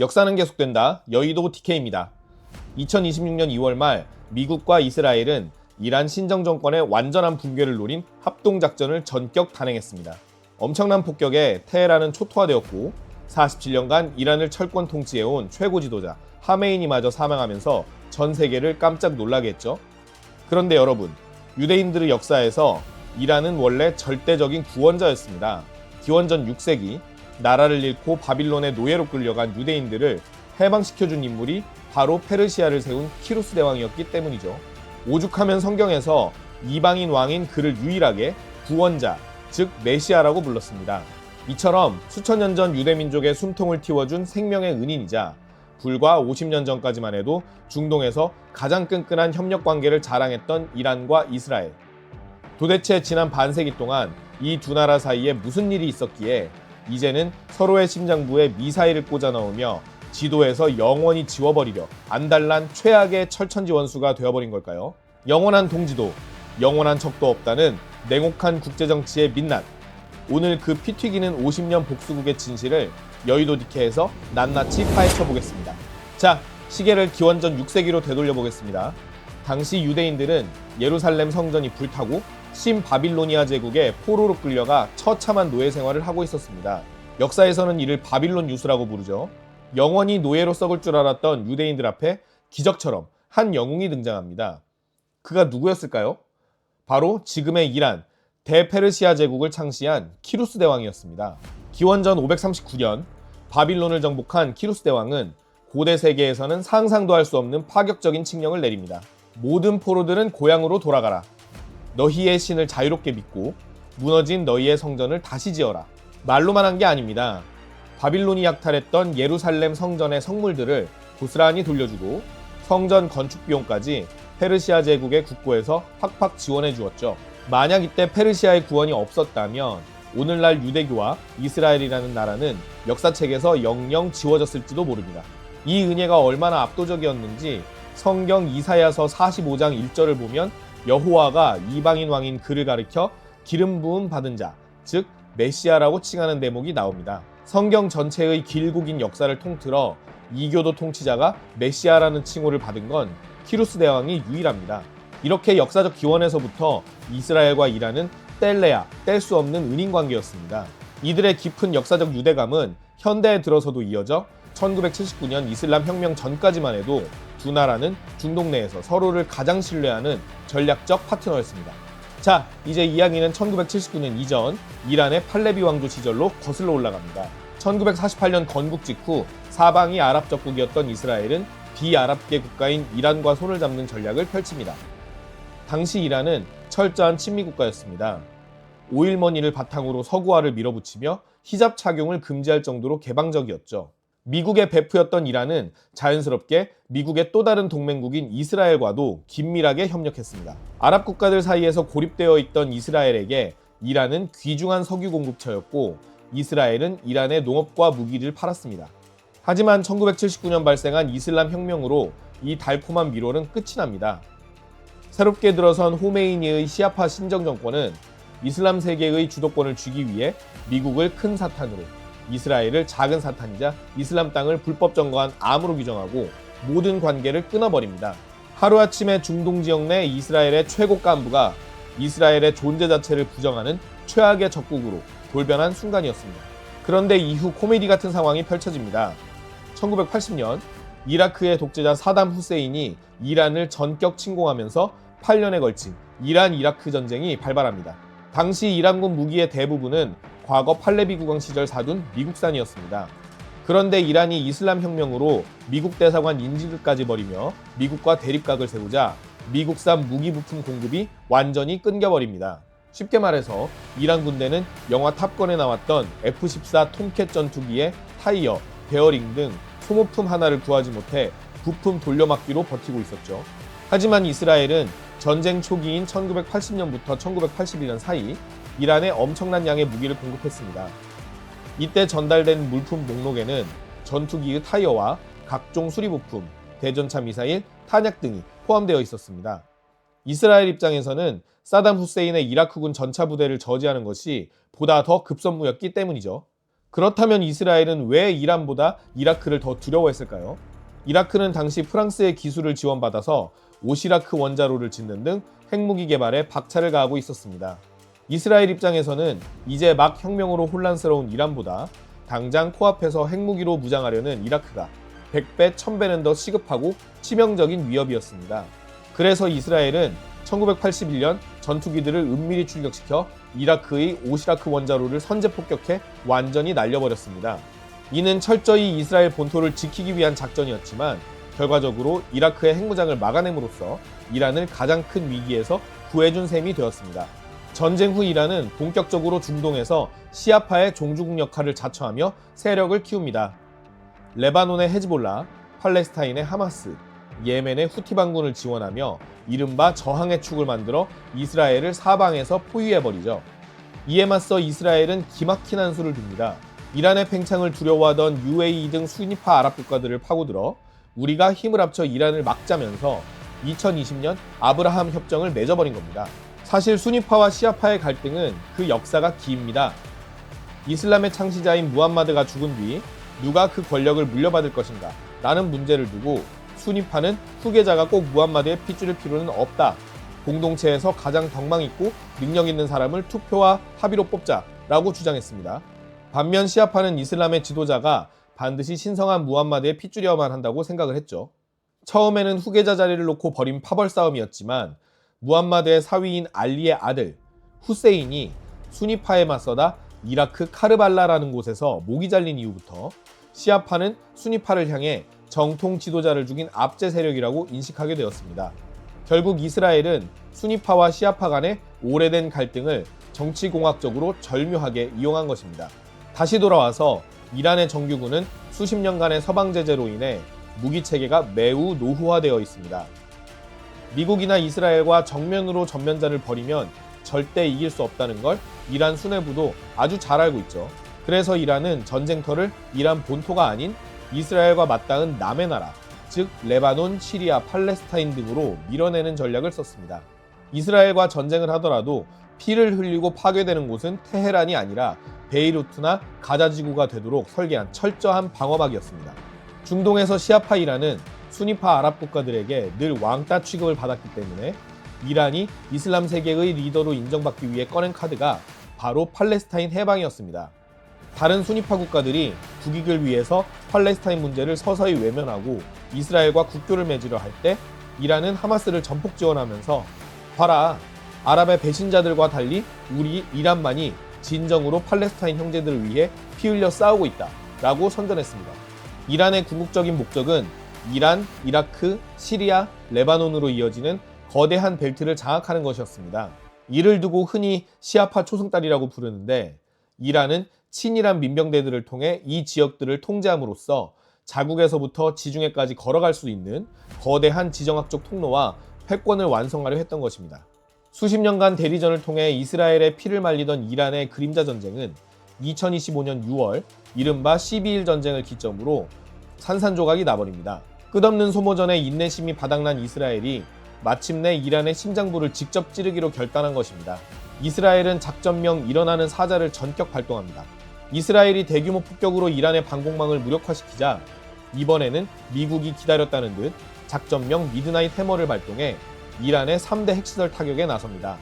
역사는 계속된다. 여의도 DK입니다. 2026년 2월 말 미국과 이스라엘은 이란 신정 정권의 완전한 붕괴를 노린 합동작전을 전격 단행했습니다. 엄청난 폭격에 테헤란은 초토화되었고 47년간 이란을 철권 통치해온 최고 지도자 하메이니마저 사망하면서 전 세계를 깜짝 놀라게 했죠. 그런데 여러분, 유대인들의 역사에서 이란은 원래 절대적인 구원자였습니다. 기원전 6세기 나라를 잃고 바빌론의 노예로 끌려간 유대인들을 해방시켜준 인물이 바로 페르시아를 세운 키루스 대왕이었기 때문이죠. 오죽하면 성경에서 이방인 왕인 그를 유일하게 구원자, 즉 메시아라고 불렀습니다. 이처럼 수천 년 전 유대민족의 숨통을 틔워준 생명의 은인이자 불과 50년 전까지만 해도 중동에서 가장 끈끈한 협력관계를 자랑했던 이란과 이스라엘. 도대체 지난 반세기 동안 이 두 나라 사이에 무슨 일이 있었기에 이제는 서로의 심장부에 미사일을 꽂아 넣으며 지도에서 영원히 지워버리려 안달난 최악의 철천지원수가 되어버린 걸까요? 영원한 동지도 영원한 적도 없다는 냉혹한 국제정치의 민낯. 오늘 그 피 튀기는 50년 복수국의 진실을 여의도 DK에서 낱낱이 파헤쳐 보겠습니다. 자, 시계를 기원전 6세기로 되돌려 보겠습니다. 당시 유대인들은 예루살렘 성전이 불타고 신바빌로니아 제국의 포로로 끌려가 처참한 노예 생활을 하고 있었습니다. 역사에서는 이를 바빌론 유수라고 부르죠. 영원히 노예로 썩을 줄 알았던 유대인들 앞에 기적처럼 한 영웅이 등장합니다. 그가 누구였을까요? 바로 지금의 이란, 대페르시아 제국을 창시한 키루스 대왕이었습니다. 기원전 539년 바빌론을 정복한 키루스 대왕은 고대 세계에서는 상상도 할 수 없는 파격적인 칙령을 내립니다. 모든 포로들은 고향으로 돌아가라. 너희의 신을 자유롭게 믿고 무너진 너희의 성전을 다시 지어라. 말로만 한 게 아닙니다. 바빌론이 약탈했던 예루살렘 성전의 성물들을 고스란히 돌려주고 성전 건축 비용까지 페르시아 제국의 국고에서 팍팍 지원해 주었죠. 만약 이때 페르시아의 구원이 없었다면 오늘날 유대교와 이스라엘이라는 나라는 역사책에서 영영 지워졌을지도 모릅니다. 이 은혜가 얼마나 압도적이었는지 성경 이사야서 45장 1절을 보면 여호와가 이방인 왕인 그를 가리켜 기름 부음 받은 자, 즉 메시아라고 칭하는 대목이 나옵니다. 성경 전체의 길고 긴 역사를 통틀어 이교도 통치자가 메시아라는 칭호를 받은 건 키루스 대왕이 유일합니다. 이렇게 역사적 기원에서부터 이스라엘과 이란은 뗄래야 뗄 수 없는 은인 관계였습니다. 이들의 깊은 역사적 유대감은 현대에 들어서도 이어져 1979년 이슬람 혁명 전까지만 해도 두 나라는 중동 내에서 서로를 가장 신뢰하는 전략적 파트너였습니다. 자, 이제 이야기는 1979년 이전 이란의 팔레비 왕조 시절로 거슬러 올라갑니다. 1948년 건국 직후 사방이 아랍 적국이었던 이스라엘은 비아랍계 국가인 이란과 손을 잡는 전략을 펼칩니다. 당시 이란은 철저한 친미 국가였습니다. 오일머니를 바탕으로 서구화를 밀어붙이며 히잡 착용을 금지할 정도로 개방적이었죠. 미국의 베프였던 이란은 자연스럽게 미국의 또 다른 동맹국인 이스라엘과도 긴밀하게 협력했습니다. 아랍 국가들 사이에서 고립되어 있던 이스라엘에게 이란은 귀중한 석유 공급처였고 이스라엘은 이란의 농업과 무기를 팔았습니다. 하지만 1979년 발생한 이슬람 혁명으로 이 달콤한 미로는 끝이 납니다. 새롭게 들어선 호메이니의 시아파 신정 정권은 이슬람 세계의 주도권을 쥐기 위해 미국을 큰 사탄으로, 이스라엘을 작은 사탄이자 이슬람 땅을 불법 점거한 암으로 규정하고 모든 관계를 끊어버립니다. 하루아침에 중동 지역 내 이스라엘의 최고 간부가 이스라엘의 존재 자체를 부정하는 최악의 적국으로 돌변한 순간이었습니다. 그런데 이후 코미디 같은 상황이 펼쳐집니다. 1980년 이라크의 독재자 사담 후세인이 이란을 전격 침공하면서 8년에 걸친 이란-이라크 전쟁이 발발합니다. 당시 이란군 무기의 대부분은 과거 팔레비 국왕 시절 사둔 미국산이었습니다. 그런데 이란이 이슬람 혁명으로 미국 대사관 인질까지 버리며 미국과 대립각을 세우자 미국산 무기 부품 공급이 완전히 끊겨버립니다. 쉽게 말해서 이란 군대는 영화 탑건에 나왔던 F-14 톰캣 전투기의 타이어, 베어링 등 소모품 하나를 구하지 못해 부품 돌려막기로 버티고 있었죠. 하지만 이스라엘은 전쟁 초기인 1980년부터 1981년 사이 이란에 엄청난 양의 무기를 공급했습니다. 이때 전달된 물품 목록에는 전투기의 타이어와 각종 수리부품, 대전차 미사일, 탄약 등이 포함되어 있었습니다. 이스라엘 입장에서는 사담 후세인의 이라크군 전차 부대를 저지하는 것이 보다 더 급선무였기 때문이죠. 그렇다면 이스라엘은 왜 이란보다 이라크를 더 두려워했을까요? 이라크는 당시 프랑스의 기술을 지원받아서 오시라크 원자로를 짓는 등 핵무기 개발에 박차를 가하고 있었습니다. 이스라엘 입장에서는 이제 막 혁명으로 혼란스러운 이란보다 당장 코앞에서 핵무기로 무장하려는 이라크가 100배, 1000배는 더 시급하고 치명적인 위협이었습니다. 그래서 이스라엘은 1981년 전투기들을 은밀히 출격시켜 이라크의 오시라크 원자로를 선제 폭격해 완전히 날려버렸습니다. 이는 철저히 이스라엘 본토를 지키기 위한 작전이었지만 결과적으로 이라크의 핵무장을 막아냄으로써 이란을 가장 큰 위기에서 구해준 셈이 되었습니다. 전쟁 후 이란은 본격적으로 중동에서 시아파의 종주국 역할을 자처하며 세력을 키웁니다. 레바논의 헤즈볼라, 팔레스타인의 하마스, 예멘의 후티 반군을 지원하며 이른바 저항의 축을 만들어 이스라엘을 사방에서 포위해버리죠. 이에 맞서 이스라엘은 기막힌 한 수를 둡니다. 이란의 팽창을 두려워하던 UAE 등 수니파 아랍 국가들을 파고들어 우리가 힘을 합쳐 이란을 막자면서 2020년 아브라함 협정을 맺어버린 겁니다. 사실 수니파와 시아파의 갈등은 그 역사가 깁니다. 이슬람의 창시자인 무함마드가 죽은 뒤 누가 그 권력을 물려받을 것인가 라는 문제를 두고 수니파는 후계자가 꼭 무함마드의 핏줄일 필요는 없다. 공동체에서 가장 덕망 있고 능력 있는 사람을 투표와 합의로 뽑자 라고 주장했습니다. 반면 시아파는 이슬람의 지도자가 반드시 신성한 무함마드의 핏줄이어야만 한다고 생각을 했죠. 처음에는 후계자 자리를 놓고 벌인 파벌 싸움이었지만 무함마드의 사위인 알리의 아들 후세인이 수니파에 맞서다 이라크 카르발라라는 곳에서 목이 잘린 이후부터 시아파는 수니파를 향해 정통 지도자를 죽인 압제 세력이라고 인식하게 되었습니다. 결국 이스라엘은 수니파와 시아파 간의 오래된 갈등을 정치공학적으로 절묘하게 이용한 것입니다. 다시 돌아와서 이란의 정규군은 수십 년간의 서방 제재로 인해 무기 체계가 매우 노후화되어 있습니다. 미국이나 이스라엘과 정면으로 전면전을 벌이면 절대 이길 수 없다는 걸 이란 수뇌부도 아주 잘 알고 있죠. 그래서 이란은 전쟁터를 이란 본토가 아닌 이스라엘과 맞닿은 남의 나라, 즉 레바논, 시리아, 팔레스타인 등으로 밀어내는 전략을 썼습니다. 이스라엘과 전쟁을 하더라도 피를 흘리고 파괴되는 곳은 테헤란이 아니라 베이루트나 가자지구가 되도록 설계한 철저한 방어막이었습니다. 중동에서 시아파 이란은 수니파 아랍 국가들에게 늘 왕따 취급을 받았기 때문에 이란이 이슬람 세계의 리더로 인정받기 위해 꺼낸 카드가 바로 팔레스타인 해방이었습니다. 다른 수니파 국가들이 국익을 위해서 팔레스타인 문제를 서서히 외면하고 이스라엘과 국교를 맺으려 할 때 이란은 하마스를 전폭 지원하면서 봐라, 아랍의 배신자들과 달리 우리 이란만이 진정으로 팔레스타인 형제들을 위해 피 흘려 싸우고 있다 라고 선전했습니다. 이란의 궁극적인 목적은 이란, 이라크, 시리아, 레바논으로 이어지는 거대한 벨트를 장악하는 것이었습니다. 이를 두고 흔히 시아파 초승달이라고 부르는데 이란은 친이란 민병대들을 통해 이 지역들을 통제함으로써 자국에서부터 지중해까지 걸어갈 수 있는 거대한 지정학적 통로와 패권을 완성하려 했던 것입니다. 수십 년간 대리전을 통해 이스라엘의 피를 말리던 이란의 그림자 전쟁은 2025년 6월 이른바 12일 전쟁을 기점으로 산산조각이 나버립니다. 끝없는 소모전에 인내심이 바닥난 이스라엘이 마침내 이란의 심장부를 직접 찌르기로 결단한 것입니다. 이스라엘은 작전명 일어나는 사자를 전격 발동합니다. 이스라엘이 대규모 폭격으로 이란의 방공망을 무력화시키자 이번에는 미국이 기다렸다는 듯 작전명 미드나잇 해머를 발동해 이란의 3대 핵시설 타격에 나섭니다.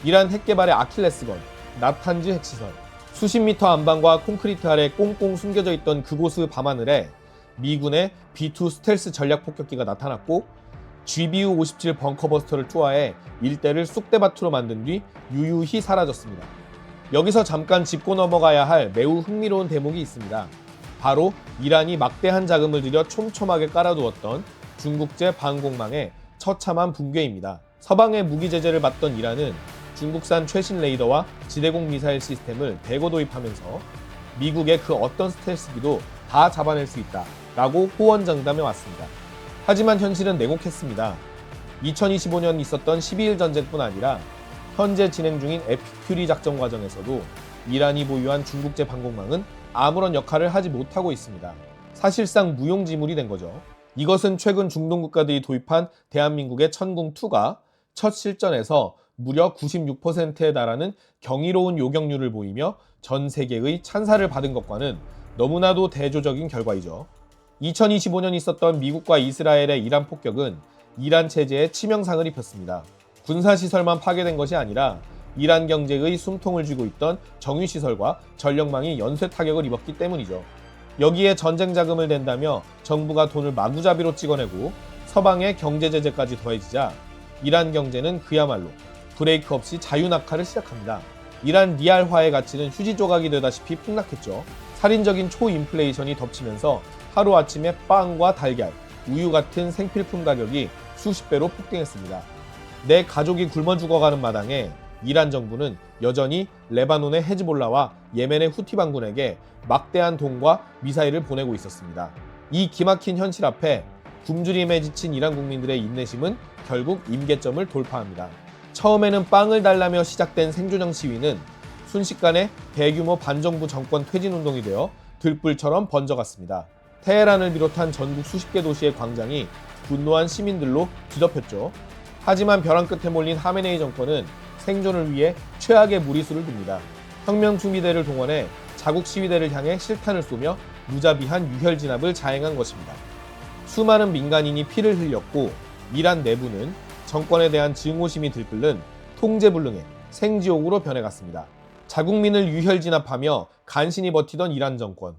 이란 핵개발의 아킬레스건, 나탄즈 핵시설. 수십 미터 안방과 콘크리트 아래 꽁꽁 숨겨져 있던 그곳의 밤하늘에 미군의 B-2 스텔스 전략 폭격기가 나타났고 GBU-57 벙커버스터를 투하해 일대를 쑥대밭으로 만든 뒤 유유히 사라졌습니다. 여기서 잠깐 짚고 넘어가야 할 매우 흥미로운 대목이 있습니다. 바로 이란이 막대한 자금을 들여 촘촘하게 깔아두었던 중국제 방공망의 처참한 붕괴입니다. 서방의 무기 제재를 받던 이란은 중국산 최신 레이더와 지대공 미사일 시스템을 대거 도입하면서 미국의 그 어떤 스텔스기도 다 잡아낼 수 있다 라고 호언장담해 왔습니다. 하지만 현실은 냉혹했습니다. 2025년 있었던 12일 전쟁뿐 아니라 현재 진행 중인 에피큐리 작전 과정에서도 이란이 보유한 중국제 방공망은 아무런 역할을 하지 못하고 있습니다. 사실상 무용지물이 된 거죠. 이것은 최근 중동 국가들이 도입한 대한민국의 천궁2가 첫 실전에서 무려 96%에 달하는 경이로운 요격률을 보이며 전 세계의 찬사를 받은 것과는 너무나도 대조적인 결과이죠. 2025년 있었던 미국과 이스라엘의 이란 폭격은 이란 체제에 치명상을 입혔습니다. 군사시설만 파괴된 것이 아니라 이란 경제의 숨통을 쥐고 있던 정유시설과 전력망이 연쇄 타격을 입었기 때문이죠. 여기에 전쟁 자금을 댄다며 정부가 돈을 마구잡이로 찍어내고 서방의 경제 제재까지 더해지자 이란 경제는 그야말로 브레이크 없이 자유낙하를 시작합니다. 이란 리알화의 가치는 휴지 조각이 되다시피 폭락했죠. 살인적인 초인플레이션이 덮치면서 하루아침에 빵과 달걀, 우유 같은 생필품 가격이 수십 배로 폭등했습니다. 내 가족이 굶어 죽어가는 마당에 이란 정부는 여전히 레바논의 헤즈볼라와 예멘의 후티 반군에게 막대한 돈과 미사일을 보내고 있었습니다. 이 기막힌 현실 앞에 굶주림에 지친 이란 국민들의 인내심은 결국 임계점을 돌파합니다. 처음에는 빵을 달라며 시작된 생존형 시위는 순식간에 대규모 반정부 정권 퇴진운동이 되어 들불처럼 번져갔습니다. 테헤란을 비롯한 전국 수십 개 도시의 광장이 분노한 시민들로 뒤덮였죠. 하지만 벼랑 끝에 몰린 하메네이 정권은 생존을 위해 최악의 무리수를 둡니다. 혁명 준비대를 동원해 자국 시위대를 향해 실탄을 쏘며 무자비한 유혈 진압을 자행한 것입니다. 수많은 민간인이 피를 흘렸고 이란 내부는 정권에 대한 증오심이 들끓는 통제불능의 생지옥으로 변해갔습니다. 자국민을 유혈 진압하며 간신히 버티던 이란 정권.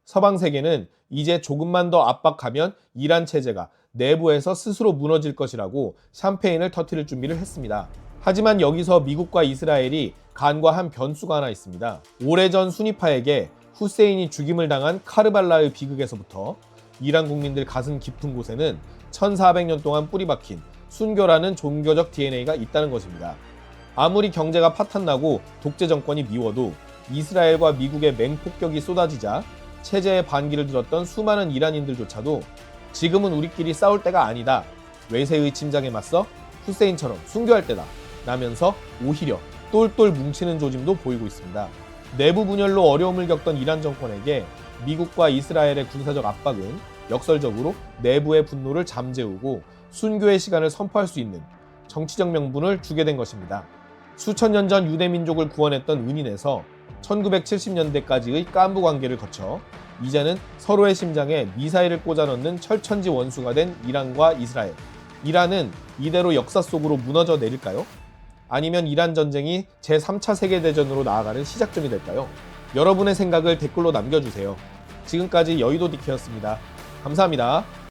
서방 세계는 이제 조금만 더 압박하면 이란 체제가 내부에서 스스로 무너질 것이라고 샴페인을 터뜨릴 준비를 했습니다. 하지만 여기서 미국과 이스라엘이 간과한 변수가 하나 있습니다. 오래전 순위파에게 후세인이 죽임을 당한 카르발라의 비극에서부터 이란 국민들 가슴 깊은 곳에는 1400년 동안 뿌리박힌 순교라는 종교적 DNA가 있다는 것입니다. 아무리 경제가 파탄나고 독재 정권이 미워도 이스라엘과 미국의 맹폭격이 쏟아지자 체제에 반기를 들었던 수많은 이란인들조차도 지금은 우리끼리 싸울 때가 아니다. 외세의 침장에 맞서 후세인처럼 순교할 때다. 라면서 오히려 똘똘 뭉치는 조짐도 보이고 있습니다. 내부 분열로 어려움을 겪던 이란 정권에게 미국과 이스라엘의 군사적 압박은 역설적으로 내부의 분노를 잠재우고 순교의 시간을 선포할 수 있는 정치적 명분을 주게 된 것입니다. 수천 년 전 유대 민족을 구원했던 은인에서 1970년대까지의 깐부 관계를 거쳐 이제는 서로의 심장에 미사일을 꽂아 넣는 철천지 원수가 된 이란과 이스라엘. 이란은 이대로 역사 속으로 무너져 내릴까요? 아니면 이란 전쟁이 제3차 세계대전으로 나아가는 시작점이 될까요? 여러분의 생각을 댓글로 남겨주세요. 지금까지 여의도 디케였습니다. 감사합니다.